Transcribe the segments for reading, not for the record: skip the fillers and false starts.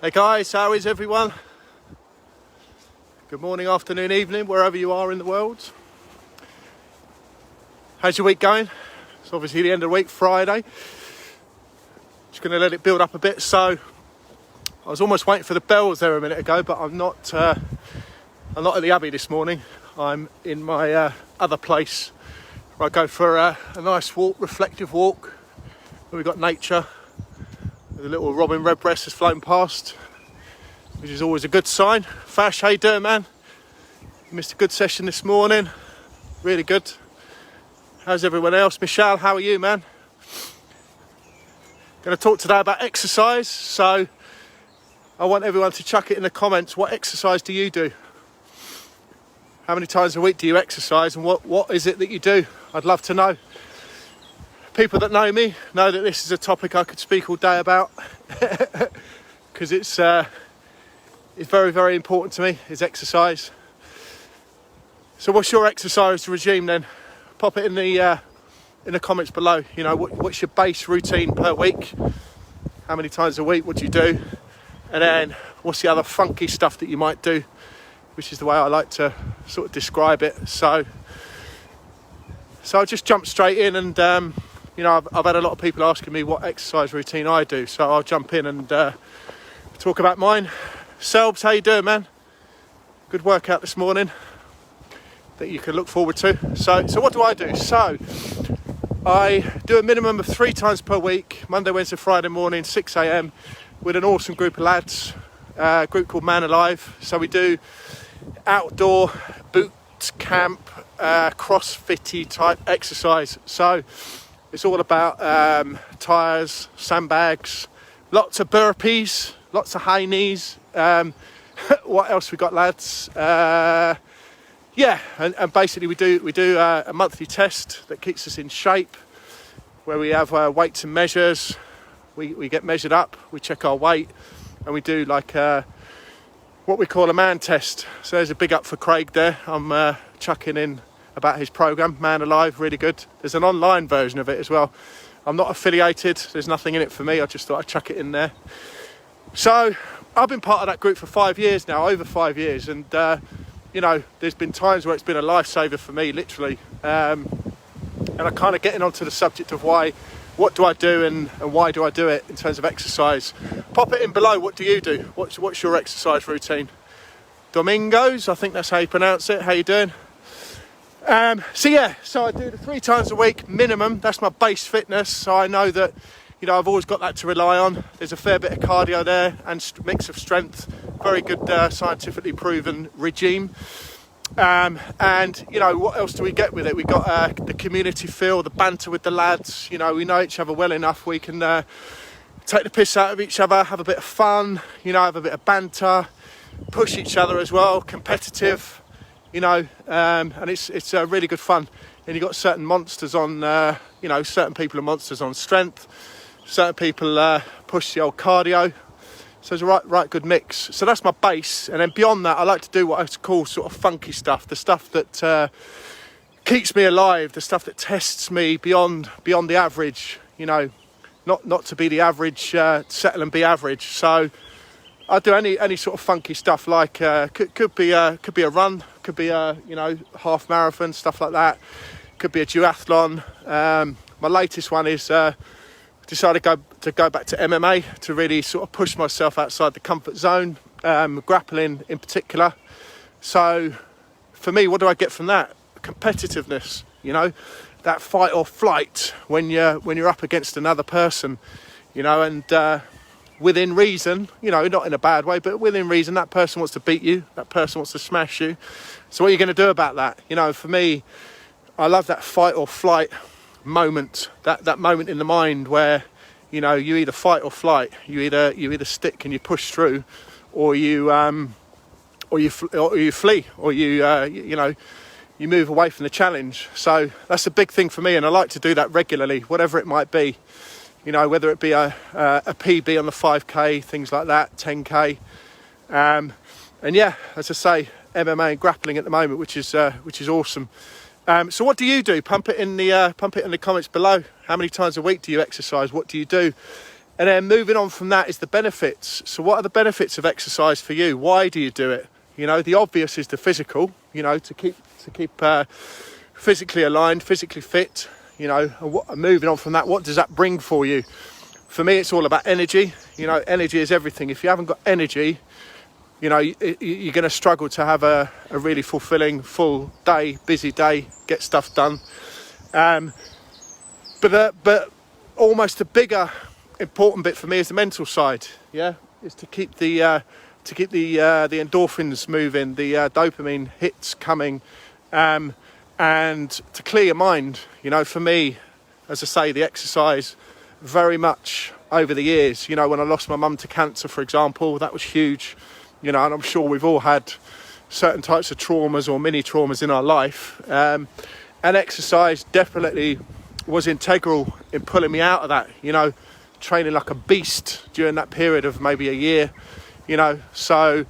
Hey guys, how is everyone? Good morning, afternoon, evening, wherever you are in the world. How's your week going? It's obviously the end of the week, Friday. Just going to let it build up a bit. So I was almost waiting for the bells there a minute ago, but I'm not at the Abbey this morning. I'm in my other place where I go for a nice walk, reflective walk, where we've got nature. The little robin redbreast has flown past, which is always a good sign. Fash, how you doing, man? You missed a good session this morning. Really good. How's everyone else? Michelle, how are you, man? Going to talk today about exercise. So I want everyone to chuck it in the comments. What exercise do you do? How many times a week do you exercise, and what is it that you do? I'd love to know. People that know me know that this is a topic I could speak all day about because it's very, very important to me, is exercise. So what's your exercise regime then? Pop it in the comments below. You know, what's your base routine per week? How many times a week? What do you do? And then what's the other funky stuff that you might do? Which is the way I like to sort of describe it. So I'll just jump straight in and you know, I've had a lot of people asking me what exercise routine I do, so I'll jump in and talk about mine. Selbs, how you doing, man? Good workout this morning that you can look forward to. So what do I do? So I do a minimum of 3 times per week, Monday, Wednesday, Friday morning, 6 a.m. with an awesome group of lads, a group called Man Alive. So we do outdoor boot camp, crossfitty type exercise. So it's all about tyres, sandbags, lots of burpees, lots of high knees. What else we got, lads? Yeah, and basically we do a monthly test that keeps us in shape, where we have weights and measures. We get measured up, we check our weight, and we do like what we call a man test. So there's a big up for Craig there. I'm chucking in about his program, Man Alive, really good. There's an online version of it as well. I'm not affiliated, there's nothing in it for me, I just thought I'd chuck it in there. So I've been part of that group for 5 years now, over 5 years, and you know, there's been times where it's been a lifesaver for me, literally. And I'm kind of getting onto the subject of what do I do and why do I do it in terms of exercise. Pop it in below, what do you do? What's your exercise routine? Domingos, I think that's how you pronounce it. How you doing? So I do the 3 times a week minimum. That's my base fitness. So I know that, you know, I've always got that to rely on. There's a fair bit of cardio there and mix of strength. Very good, scientifically proven regime. And you know, what else do we get with it? We got the community feel, the banter with the lads. You know, we know each other well enough. We can take the piss out of each other, have a bit of fun. You know, have a bit of banter, push each other as well, competitive. You know, and it's really good fun. And you've got certain monsters on, you know, certain people are monsters on strength. Certain people push the old cardio. So it's a right good mix. So that's my base. And then beyond that, I like to do what I call sort of funky stuff. The stuff that keeps me alive. The stuff that tests me beyond the average. You know, not to be the average, settle and be average. So I do any sort of funky stuff, like could be a run, could be a, you know, half marathon, stuff like that. Could be a duathlon. My latest one is decided to go back to MMA to really sort of push myself outside the comfort zone, grappling in particular. So for me, what do I get from that? Competitiveness, you know, that fight or flight when you're up against another person, you know, and within reason, you know, not in a bad way, but within reason, that person wants to beat you, that person wants to smash you. So what are you going to do about that? You know, for me, I love that fight or flight moment, that moment in the mind where, you know, you either fight or flight, you either stick and you push through, or you flee, or you know, you move away from the challenge. So that's a big thing for me, and I like to do that regularly, whatever it might be. You know, whether it be a PB on the 5k, things like that, 10k, and yeah, as I say, MMA and grappling at the moment, which is awesome. So what do you do? Pump it in the comments below. How many times a week do you exercise? What do you do? And then moving on from that is the benefits. So what are the benefits of exercise for you? Why do you do it? You know, the obvious is the physical, you know, to keep physically aligned, physically fit, you know. And moving on from that, what does that bring for you? For me, it's all about energy. You know, energy is everything. If you haven't got energy, you know, you're going to struggle to have a really fulfilling, full day, busy day, get stuff done. But almost a bigger important bit for me is the mental side. Yeah, is to keep the endorphins moving, the dopamine hits coming, and to clear your mind. You know, for me, as I say, the exercise very much over the years. You know, when I lost my mum to cancer, for example, that was huge. You know, and I'm sure we've all had certain types of traumas or mini traumas in our life, and exercise definitely was integral in pulling me out of that. You know, training like a beast during that period of maybe a year, you know, so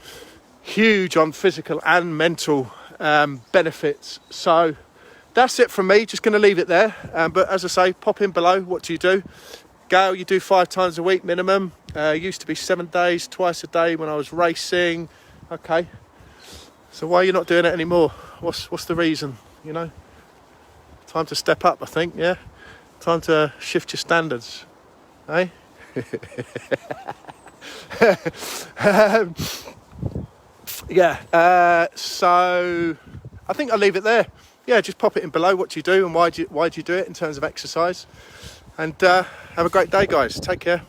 huge on physical and mental benefits. So that's it from me, just going to leave it there. But as I say, pop in below, what do you do? Gail, you do 5 times a week minimum. Used to be 7 days, twice a day when I was racing. Okay, so why are you not doing it anymore? What's the reason, you know? Time to step up, I think, yeah? Time to shift your standards. Eh? So I think I'll leave it there. Yeah, just pop it in below what you do and why do you do it in terms of exercise. And have a great day, guys. Take care.